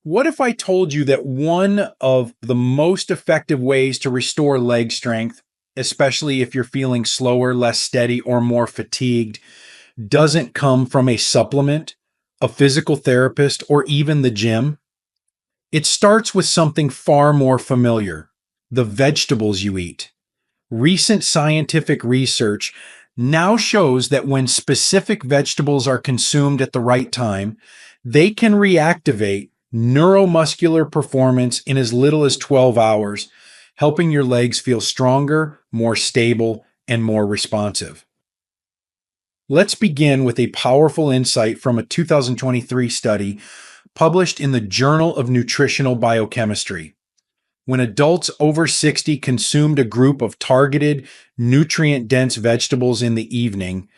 What if I told you that one of the most effective ways to restore leg strength, especially if you're feeling slower, less steady, or more fatigued, doesn't come from a supplement, a physical therapist, or even the gym? It starts with something far more familiar: the vegetables you eat. Recent scientific research now shows that when specific vegetables are consumed at the right time, they can reactivate neuromuscular performance in as little as 12 hours, helping your legs feel stronger, more stable, and more responsive. Let's begin with a powerful insight from a 2023 study published in the Journal of Nutritional Biochemistry. When adults over 60 consumed a group of targeted, nutrient-dense vegetables in the evening,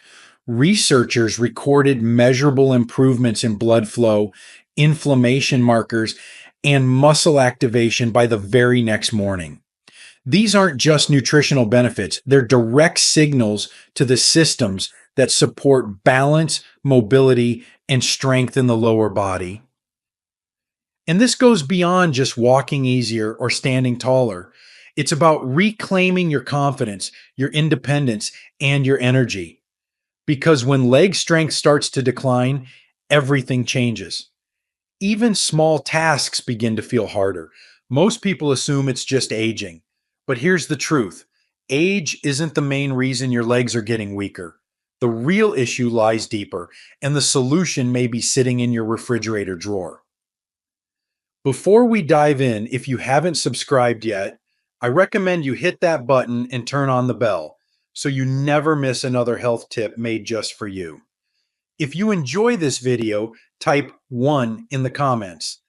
researchers recorded measurable improvements in blood flow, inflammation markers, and muscle activation by the very next morning. These aren't just nutritional benefits, they're direct signals to the systems that support balance, mobility, and strength in the lower body. And this goes beyond just walking easier or standing taller. It's about reclaiming your confidence, your independence, and your energy. Because when leg strength starts to decline, everything changes. Even small tasks begin to feel harder. Most people assume it's just aging. But here's the truth: age isn't the main reason your legs are getting weaker. The real issue lies deeper, and the solution may be sitting in your refrigerator drawer. Before we dive in, if you haven't subscribed yet, I recommend you hit that button and turn on the bell so you never miss another health tip made just for you. If you enjoy this video, type 1 in the comments.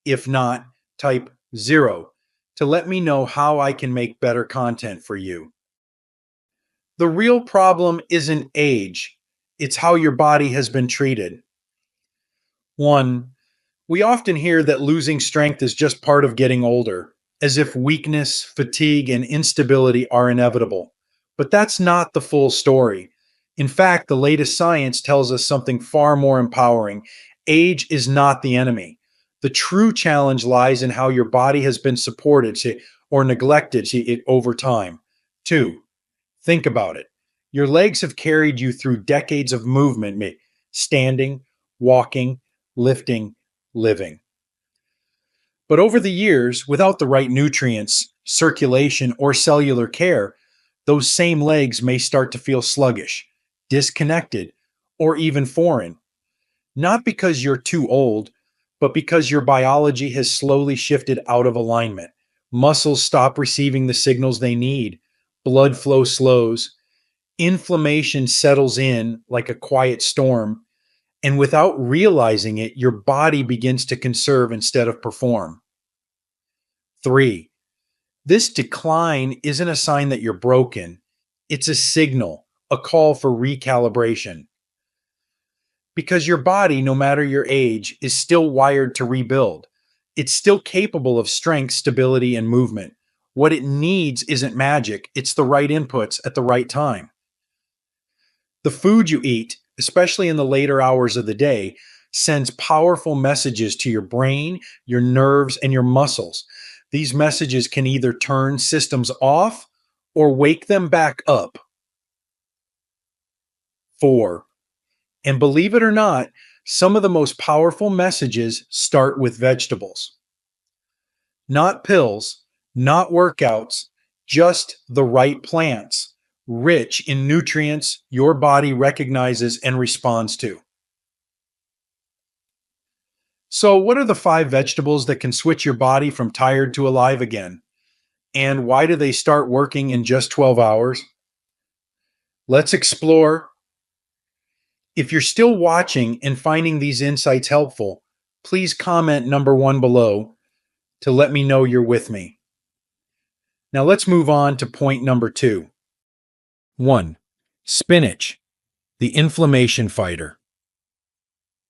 If not, type 0 to let me know how I can make better content for you. The real problem isn't age, it's how your body has been treated. 1. We often hear that losing strength is just part of getting older, as if weakness, fatigue, and instability are inevitable. But that's not the full story. In fact, the latest science tells us something far more empowering. Age is not the enemy. The true challenge lies in how your body has been supported or neglected over time. 2. Think about it. Your legs have carried you through decades of movement, standing, walking, lifting, living. But over the years, without the right nutrients, circulation, or cellular care, those same legs may start to feel sluggish, disconnected, or even foreign. Not because you're too old, but because your biology has slowly shifted out of alignment. Muscles stop receiving the signals they need, blood flow slows, inflammation settles in like a quiet storm, and without realizing it, your body begins to conserve instead of perform. 3. This decline isn't a sign that you're broken. It's a signal, a call for recalibration. Because your body, no matter your age, is still wired to rebuild. It's still capable of strength, stability, and movement. What it needs isn't magic, it's the right inputs at the right time. The food you eat, especially in the later hours of the day, sends powerful messages to your brain, your nerves, and your muscles. These messages can either turn systems off or wake them back up. 4. And believe it or not, some of the most powerful messages start with vegetables. Not pills, not workouts, just the right plants, rich in nutrients your body recognizes and responds to. So, what are the 5 vegetables that can switch your body from tired to alive again? And why do they start working in just 12 hours? Let's explore. If you're still watching and finding these insights helpful, please comment number 1 below to let me know you're with me. Now let's move on to point number 2. 1. Spinach, the inflammation fighter.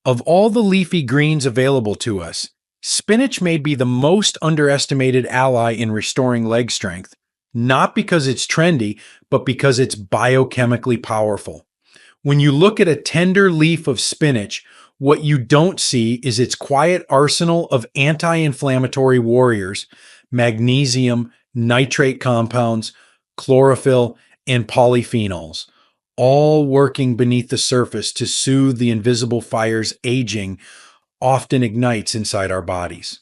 Of all the leafy greens available to us, spinach may be the most underestimated ally in restoring leg strength, not because it's trendy, but because it's biochemically powerful. When you look at a tender leaf of spinach, What you don't see is its quiet arsenal of anti-inflammatory warriors: magnesium, nitrate compounds, chlorophyll, and polyphenols, all working beneath the surface to soothe the invisible fires aging often ignites inside our bodies.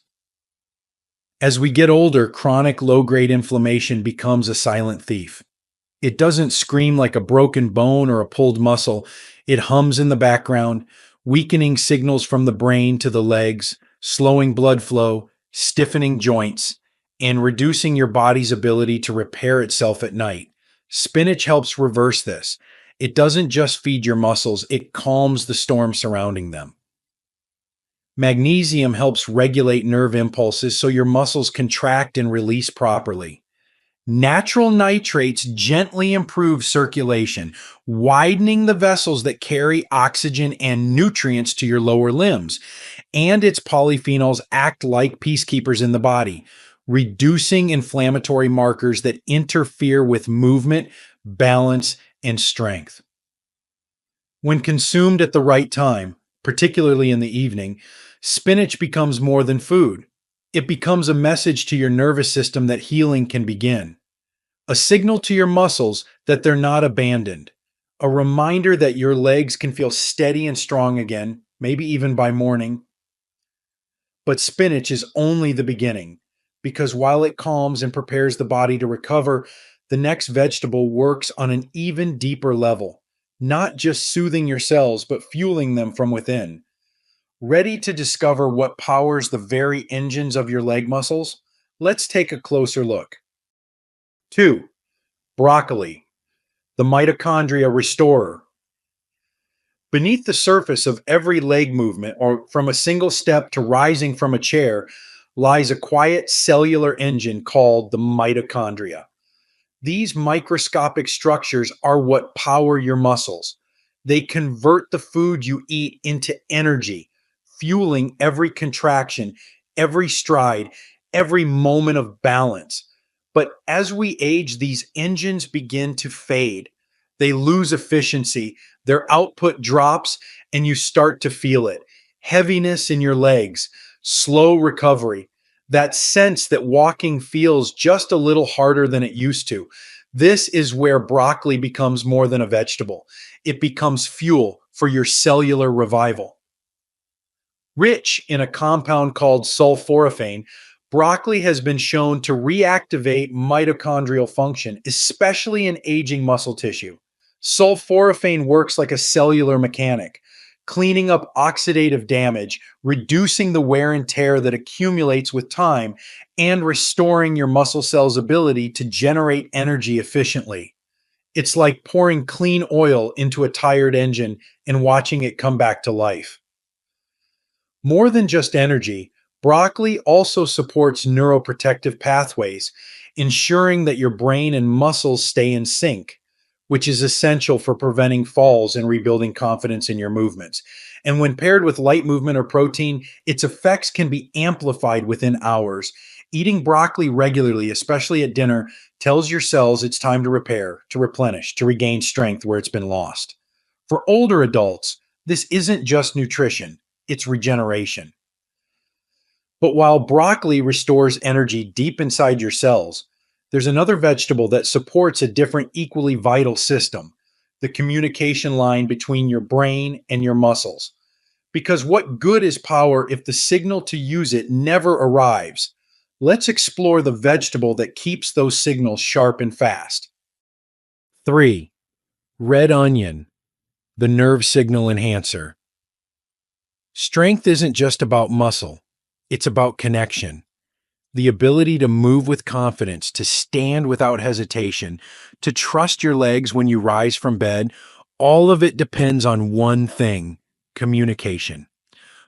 As we get older, chronic low-grade inflammation becomes a silent thief. It doesn't scream like a broken bone or a pulled muscle. It hums in the background, weakening signals from the brain to the legs, slowing blood flow, stiffening joints, and reducing your body's ability to repair itself at night. Spinach helps reverse this. It doesn't just feed your muscles, it calms the storm surrounding them. Magnesium helps regulate nerve impulses so your muscles contract and release properly. Natural nitrates gently improve circulation, widening the vessels that carry oxygen and nutrients to your lower limbs. And its polyphenols act like peacekeepers in the body, reducing inflammatory markers that interfere with movement, balance, and strength. When consumed at the right time, particularly in the evening, spinach becomes more than food. It becomes a message to your nervous system that healing can begin. A signal to your muscles that they're not abandoned. A reminder that your legs can feel steady and strong again, maybe even by morning. But spinach is only the beginning, because while it calms and prepares the body to recover, the next vegetable works on an even deeper level, not just soothing your cells, but fueling them from within. Ready to discover what powers the very engines of your leg muscles? Let's take a closer look. 2. Broccoli, the mitochondria restorer. Beneath the surface of every leg movement, or from a single step to rising from a chair, lies a quiet cellular engine called the mitochondria. These microscopic structures are what power your muscles. They convert the food you eat into energy, fueling every contraction, every stride, every moment of balance. But as we age, these engines begin to fade. They lose efficiency, their output drops, and you start to feel it. Heaviness in your legs, slow recovery, that sense that walking feels just a little harder than it used to. This is where broccoli becomes more than a vegetable. It becomes fuel for your cellular revival. Rich in a compound called sulforaphane, broccoli has been shown to reactivate mitochondrial function, especially in aging muscle tissue. Sulforaphane works like a cellular mechanic, cleaning up oxidative damage, reducing the wear and tear that accumulates with time, and restoring your muscle cells' ability to generate energy efficiently. It's like pouring clean oil into a tired engine and watching it come back to life. More than just energy, broccoli also supports neuroprotective pathways, ensuring that your brain and muscles stay in sync, which is essential for preventing falls and rebuilding confidence in your movements. And when paired with light movement or protein, its effects can be amplified within hours. Eating broccoli regularly, especially at dinner, tells your cells it's time to repair, to replenish, to regain strength where it's been lost. For older adults, this isn't just nutrition, it's regeneration. But while broccoli restores energy deep inside your cells, there's another vegetable that supports a different, equally vital system: the communication line between your brain and your muscles. Because what good is power if the signal to use it never arrives? Let's explore the vegetable that keeps those signals sharp and fast. 3. Red onion, the nerve signal enhancer. Strength isn't just about muscle, it's about connection. The ability to move with confidence, to stand without hesitation, to trust your legs when you rise from bed, all of it depends on one thing: communication.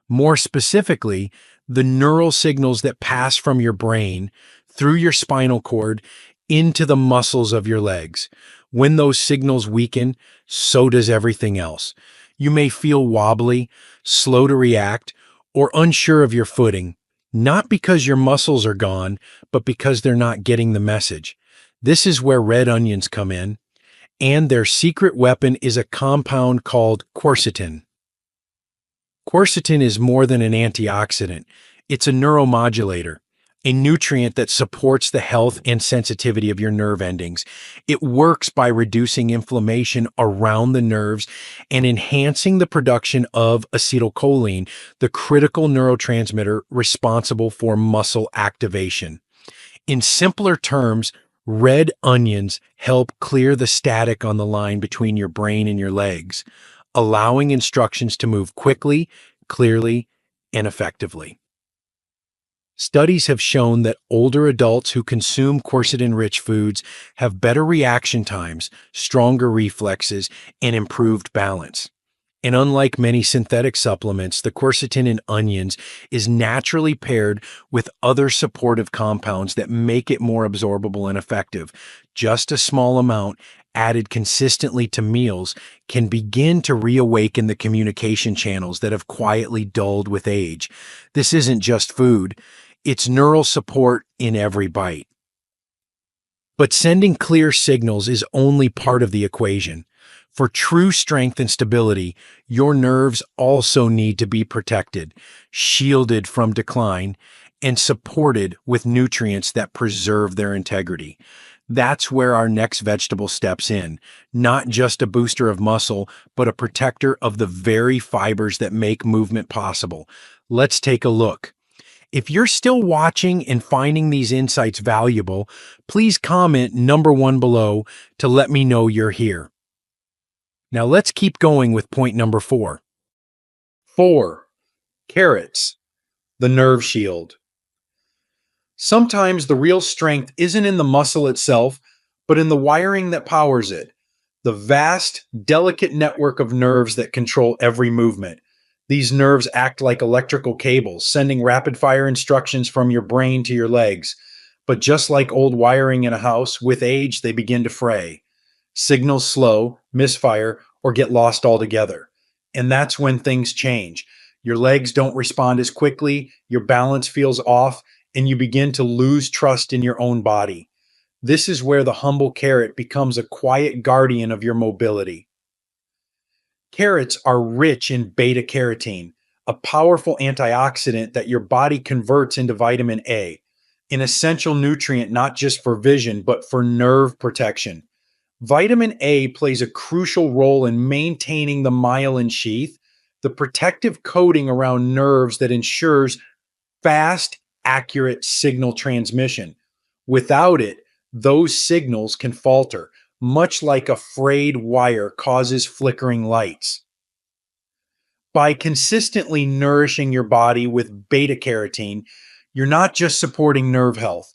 More specifically, the neural signals that pass from your brain, through your spinal cord, into the muscles of your legs. When those signals weaken, so does everything else. You may feel wobbly, slow to react, or unsure of your footing, not because your muscles are gone, but because they're not getting the message. This is where red onions come in, and their secret weapon is a compound called quercetin. Quercetin is more than an antioxidant. It's a neuromodulator, a nutrient that supports the health and sensitivity of your nerve endings. It works by reducing inflammation around the nerves and enhancing the production of acetylcholine, the critical neurotransmitter responsible for muscle activation. In simpler terms, red onions help clear the static on the line between your brain and your legs, allowing instructions to move quickly, clearly, and effectively. Studies have shown that older adults who consume quercetin-rich foods have better reaction times, stronger reflexes, and improved balance. And unlike many synthetic supplements, the quercetin in onions is naturally paired with other supportive compounds that make it more absorbable and effective. Just a small amount added consistently to meals can begin to reawaken the communication channels that have quietly dulled with age. This isn't just food, it's neural support in every bite. But sending clear signals is only part of the equation. For true strength and stability, your nerves also need to be protected, shielded from decline, and supported with nutrients that preserve their integrity. That's where our next vegetable steps in, not just a booster of muscle, but a protector of the very fibers that make movement possible. Let's take a look. If you're still watching and finding these insights valuable, please comment number 1 below to let me know you're here. Now let's keep going with point number 4. 4. Carrots, the nerve shield. Sometimes the real strength isn't in the muscle itself, but in the wiring that powers it. The vast, delicate network of nerves that control every movement. These nerves act like electrical cables, sending rapid-fire instructions from your brain to your legs. But just like old wiring in a house, with age they begin to fray. Signals slow, misfire, or get lost altogether. And that's when things change. Your legs don't respond as quickly, your balance feels off, and you begin to lose trust in your own body. This is where the humble carrot becomes a quiet guardian of your mobility. Carrots are rich in beta-carotene, a powerful antioxidant that your body converts into vitamin A, an essential nutrient not just for vision, but for nerve protection. Vitamin A plays a crucial role in maintaining the myelin sheath, the protective coating around nerves that ensures fast, accurate signal transmission. Without it, those signals can falter, much like a frayed wire causes flickering lights. By consistently nourishing your body with beta-carotene, you're not just supporting nerve health.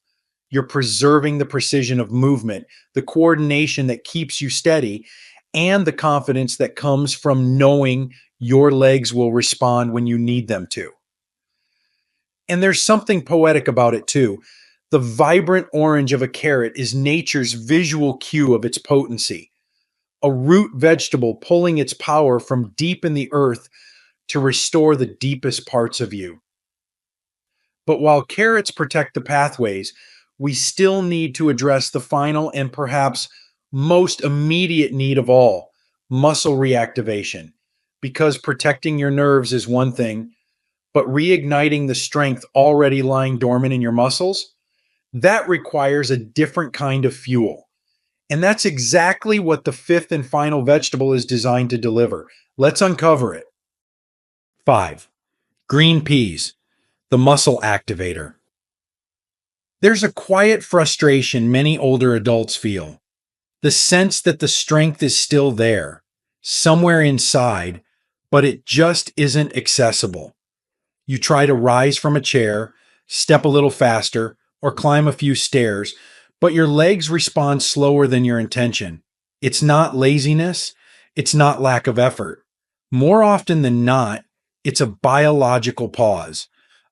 You're preserving the precision of movement, the coordination that keeps you steady, and the confidence that comes from knowing your legs will respond when you need them to. And there's something poetic about it too. The vibrant orange of a carrot is nature's visual cue of its potency. A root vegetable pulling its power from deep in the earth to restore the deepest parts of you. But while carrots protect the pathways, we still need to address the final and perhaps most immediate need of all, muscle reactivation. Because protecting your nerves is one thing, but reigniting the strength already lying dormant in your muscles, that requires a different kind of fuel. And that's exactly what the 5th and final vegetable is designed to deliver. Let's uncover it. 5. Green peas, the muscle activator. There's a quiet frustration many older adults feel. The sense that the strength is still there, somewhere inside, but it just isn't accessible. You try to rise from a chair, step a little faster, or climb a few stairs, but your legs respond slower than your intention. It's not laziness, it's not lack of effort. More often than not, it's a biological pause,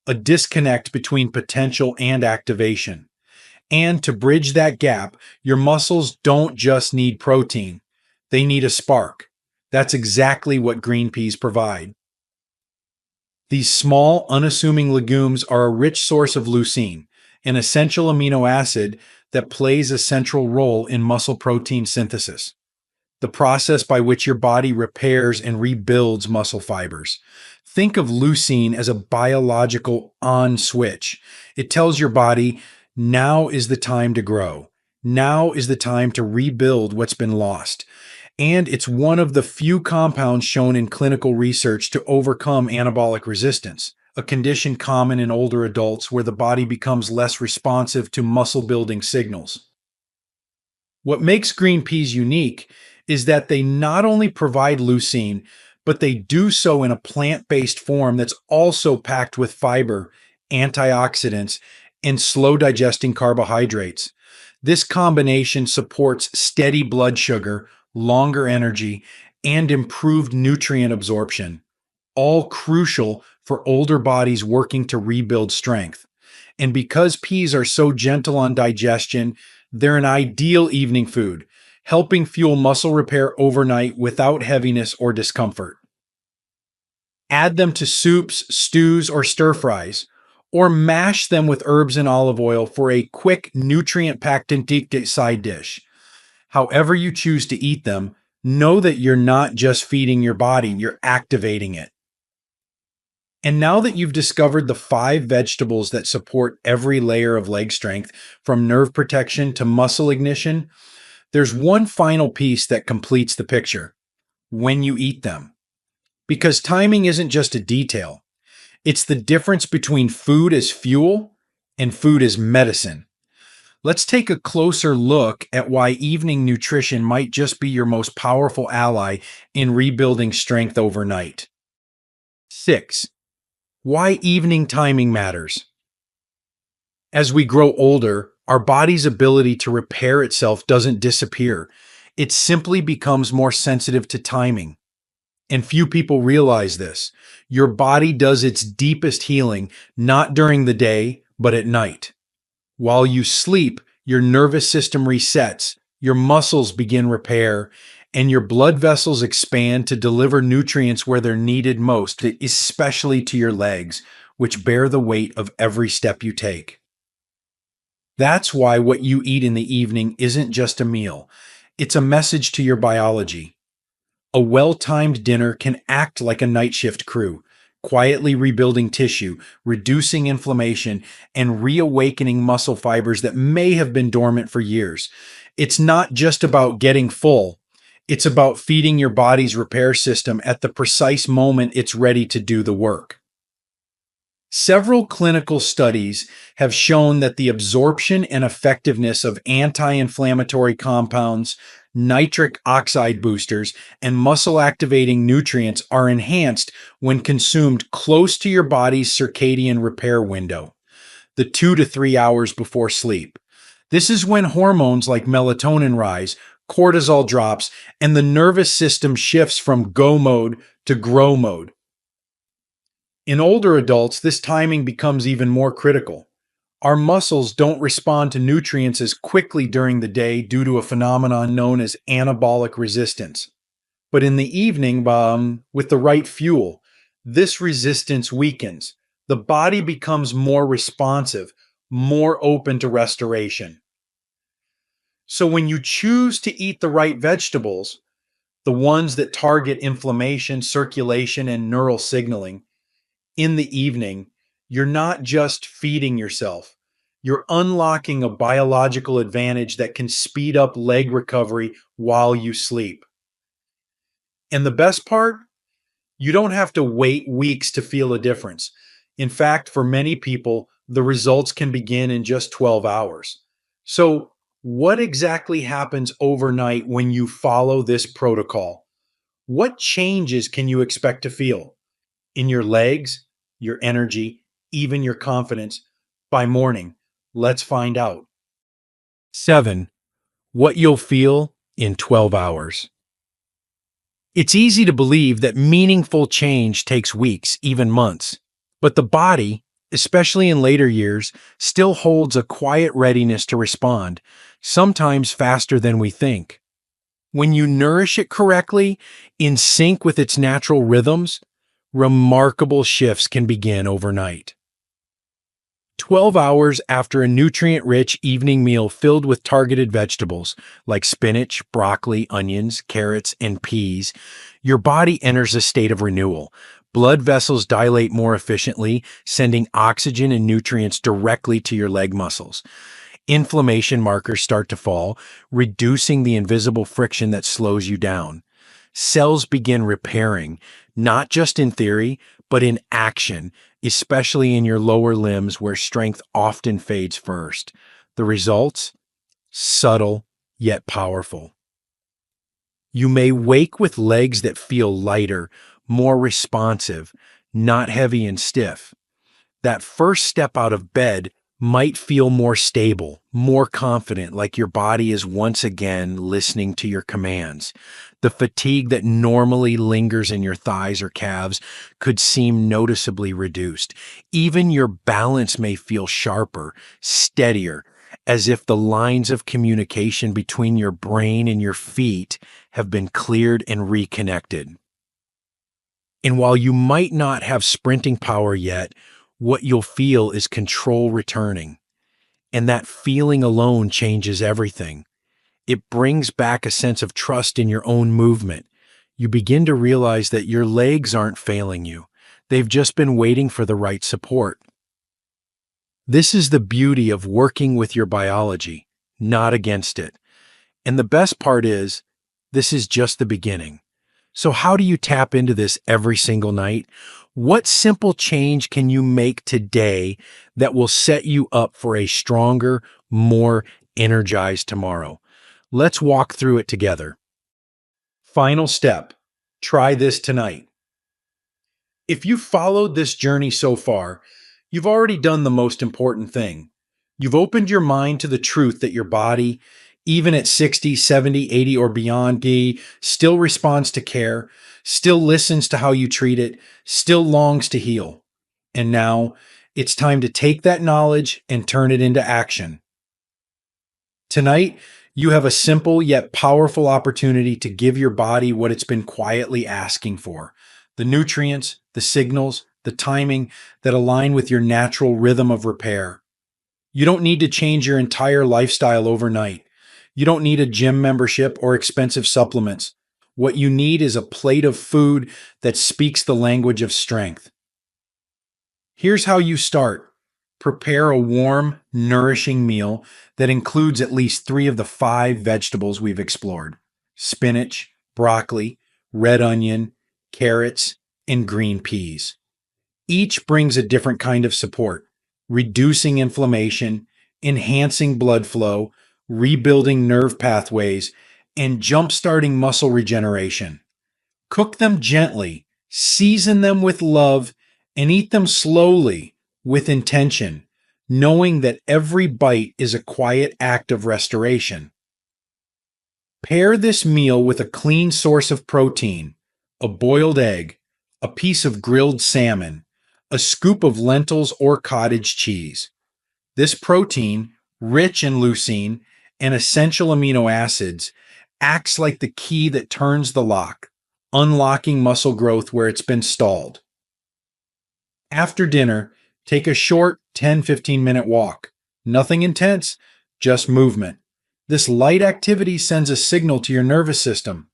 a disconnect between potential and activation. And to bridge that gap, your muscles don't just need protein, they need a spark. That's exactly what green peas provide. These small, unassuming legumes are a rich source of leucine, an essential amino acid that plays a central role in muscle protein synthesis. the process by which your body repairs and rebuilds muscle fibers. Think of leucine as a biological on switch. It tells your body, now is the time to grow. Now is the time to rebuild what's been lost. And it's one of the few compounds shown in clinical research to overcome anabolic resistance, a condition common in older adults where the body becomes less responsive to muscle building signals. What makes green peas unique is that they not only provide leucine, but they do so in a plant-based form that's also packed with fiber, antioxidants, and slow-digesting carbohydrates. This combination supports steady blood sugar, longer energy, and improved nutrient absorption, all crucial for older bodies working to rebuild strength. And because peas are so gentle on digestion, they're an ideal evening food, helping fuel muscle repair overnight without heaviness or discomfort. Add them to soups, stews, or stir fries, or mash them with herbs and olive oil for a quick, nutrient-packed side dish. However you choose to eat them, know that you're not just feeding your body, you're activating it. And now that you've discovered the 5 vegetables that support every layer of leg strength, from nerve protection to muscle ignition, there's one final piece that completes the picture: when you eat them. Because timing isn't just a detail, it's the difference between food as fuel and food as medicine. Let's take a closer look at why evening nutrition might just be your most powerful ally in rebuilding strength overnight. 6. Why evening timing matters. As we grow older, our body's ability to repair itself doesn't disappear. It simply becomes more sensitive to timing. And few people realize this. Your body does its deepest healing not during the day, but at night. While you sleep, your nervous system resets, your muscles begin repair, and your blood vessels expand to deliver nutrients where they're needed most, especially to your legs, which bear the weight of every step you take. That's why what you eat in the evening isn't just a meal. It's a message to your biology. A well-timed dinner can act like a night shift crew, quietly rebuilding tissue, reducing inflammation, and reawakening muscle fibers that may have been dormant for years. It's not just about getting full. It's about feeding your body's repair system at the precise moment it's ready to do the work. Several clinical studies have shown that the absorption and effectiveness of anti-inflammatory compounds, nitric oxide boosters, and muscle-activating nutrients are enhanced when consumed close to your body's circadian repair window, the 2 to 3 hours before sleep. This is when hormones like melatonin rise, cortisol drops, and the nervous system shifts from go mode to grow mode. In older adults, this timing becomes even more critical. Our muscles don't respond to nutrients as quickly during the day due to a phenomenon known as anabolic resistance. But in the evening, with the right fuel, this resistance weakens. The body becomes more responsive, more open to restoration. So when you choose to eat the right vegetables, the ones that target inflammation, circulation, and neural signaling, in the evening, you're not just feeding yourself. You're unlocking a biological advantage that can speed up leg recovery while you sleep. And the best part? You don't have to wait weeks to feel a difference. In fact, for many people, the results can begin in just 12 hours. So, what exactly happens overnight when you follow this protocol? What changes can you expect to feel? In your legs, your energy, even your confidence? By morning, let's find out. 7. What you'll feel in 12 hours. It's easy to believe that meaningful change takes weeks, even months. But the body, especially in later years, still holds a quiet readiness to respond, sometimes faster than we think. When you nourish it correctly, in sync with its natural rhythms, remarkable shifts can begin overnight. 12 hours after a nutrient rich evening meal filled with targeted vegetables like spinach, broccoli, onions, carrots, and peas, your body enters a state of renewal. Blood vessels dilate more efficiently, sending oxygen and nutrients directly to your leg muscles. Inflammation markers start to fall, reducing the invisible friction that slows you down. Cells begin repairing, not just in theory, but in action, especially in your lower limbs where strength often fades first. The results? Subtle yet powerful. You may wake with legs that feel lighter, more responsive, not heavy and stiff. That first step out of bed might feel more stable, more confident, like your body is once again listening to your commands. The fatigue that normally lingers in your thighs or calves could seem noticeably reduced. Even your balance may feel sharper, steadier, as if the lines of communication between your brain and your feet have been cleared and reconnected. And while you might not have sprinting power yet, what you'll feel is control returning. And that feeling alone changes everything. It brings back a sense of trust in your own movement. You begin to realize that your legs aren't failing you. They've just been waiting for the right support. This is the beauty of working with your biology, not against it. And the best part is, this is just the beginning. So how do you tap into this every single night? What simple change can you make today that will set you up for a stronger, more energized tomorrow? Let's walk through it together. Final step. Try this tonight. If you followed this journey so far, you've already done the most important thing. You've opened your mind to the truth that your body, even at 60, 70, 80, or beyond, still responds to care, still listens to how you treat it, still longs to heal. And now it's time to take that knowledge and turn it into action. Tonight, you have a simple yet powerful opportunity to give your body what it's been quietly asking for: the nutrients, the signals, the timing that align with your natural rhythm of repair. You don't need to change your entire lifestyle overnight. You don't need a gym membership or expensive supplements. What you need is a plate of food that speaks the language of strength. Here's how you start. Prepare a warm, nourishing meal that includes at least 3 of the 5 vegetables we've explored: spinach, broccoli, red onion, carrots, and green peas. Each brings a different kind of support, reducing inflammation, enhancing blood flow, rebuilding nerve pathways, and jump-starting muscle regeneration. Cook them gently, season them with love, and eat them slowly with intention, knowing that every bite is a quiet act of restoration. Pair this meal with a clean source of protein: a boiled egg, a piece of grilled salmon, a scoop of lentils or cottage cheese. This protein, rich in leucine and essential amino acids, acts like the key that turns the lock, unlocking muscle growth where it's been stalled. After dinner, take a short 10-15 minute walk. Nothing intense, just movement. This light activity sends a signal to your nervous system: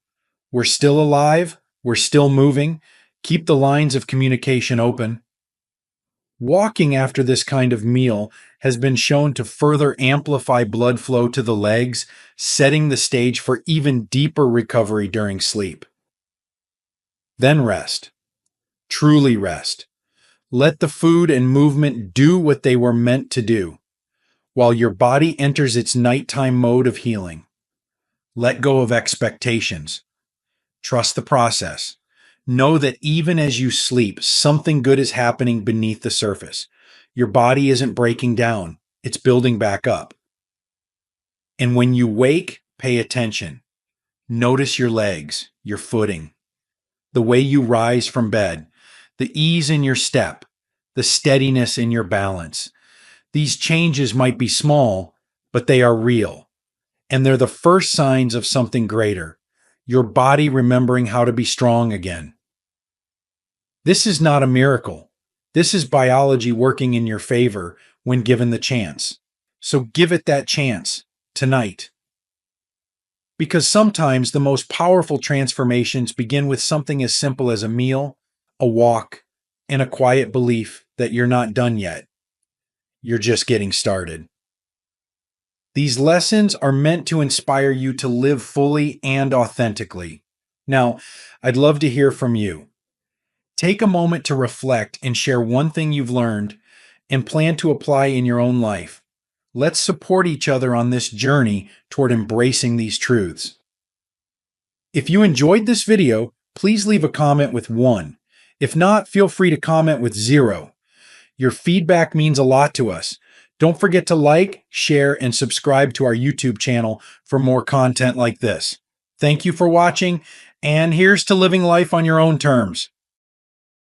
we're still alive, we're still moving, keep the lines of communication open. Walking after this kind of meal has been shown to further amplify blood flow to the legs, setting the stage for even deeper recovery during sleep. Then rest. Truly rest. Let the food and movement do what they were meant to do, while your body enters its nighttime mode of healing. Let go of expectations. Trust the process. Know that even as you sleep, something good is happening beneath the surface. Your body isn't breaking down, it's building back up. And when you wake, pay attention. Notice your legs, your footing, the way you rise from bed, the ease in your step, the steadiness in your balance. These changes might be small, but they are real. And they're the first signs of something greater: your body remembering how to be strong again. This is not a miracle. This is biology working in your favor when given the chance. So give it that chance tonight. Because sometimes the most powerful transformations begin with something as simple as a meal, a walk, and a quiet belief that you're not done yet. You're just getting started. These lessons are meant to inspire you to live fully and authentically. Now, I'd love to hear from you. Take a moment to reflect and share one thing you've learned and plan to apply in your own life. Let's support each other on this journey toward embracing these truths. If you enjoyed this video, please leave a comment with 1. If not, feel free to comment with 0. Your feedback means a lot to us. Don't forget to like, share, and subscribe to our YouTube channel for more content like this. Thank you for watching, and here's to living life on your own terms.